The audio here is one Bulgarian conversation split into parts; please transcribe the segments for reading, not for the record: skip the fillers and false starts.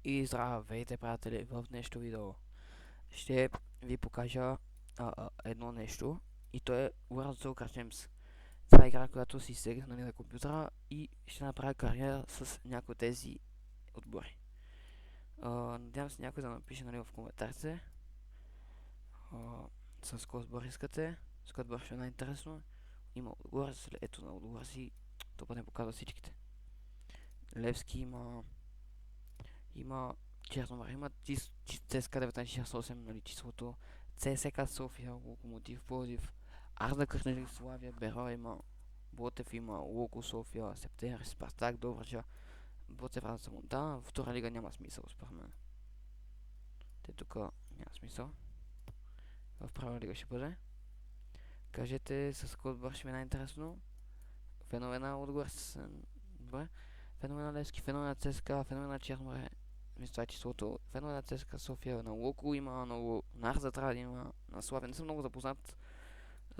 И здравейте, приятели! В днешното видео ще ви покажа едно нещо и то е World of Warcraft. Това е игра, която си сегах на компютъра и ще направя кариера с някои от тези отбори. Надявам се някой да напише в коментарите с кой отбор искате, с кой отбор ще е най-интересно. Има отбор, ето на отбора си, то не показва всичките. Левски има Черномор, има ЦСКА 1968, нали, числото, ЦСКА София, Локомотив Пловдив, Арда Кърнали, Славия, Беро има, Ботев има, Локо София, Септември, Спартак, Добруджа, Ботев, Раза Монтана. В втора лига няма смисъл според мен. Те тук няма смисъл. В първа лига ще бъде. Кажете с кой отбор ще ми е най-интересно. Феновена отгоре с... Добре. Феновена Левски, феновена ЦСКА, феновена Черноморе. Мисля, това е числото. Феновена ЦСКА София, на Локо има, на Арза трябва да има, на Славия. Не съм много запознат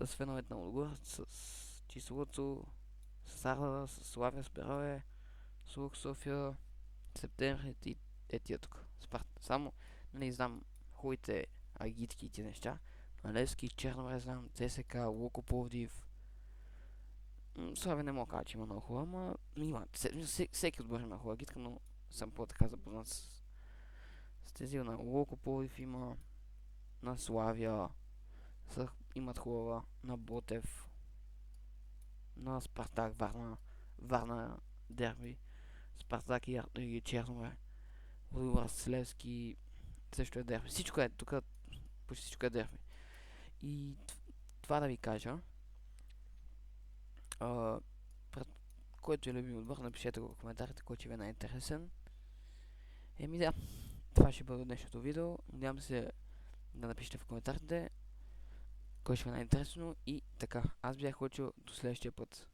с феновете на отгоре, с числото, с Арза, с Славия, с Берове, с Лук София, Септември и тия тук. Само не знам хубавите агитки и тия неща. На Левски, Черноморе знам, ЦСКА, Локо Пловдив. Славя не мога да кажа, че има много хубава, ама има. Всеки отбор има хубава гитка, но съм по-така запознат с тези на Локо Пловдив има, на Славия имат хубава, на Ботев, на Спартак, Варна дерби, Спартак и Черноморе, Лудогорец с Левски също е дерби. Всичко е тук, почти всичко е дерби. И това да ви кажа, който е любим отбор, напишете го в коментарите, който ще ви е най-интересен. Да, това ще бъде днешното видео. Надявам се да напишете в коментарите кой ще ви е най-интересно и така. Аз бях Лъчо, до следващия път.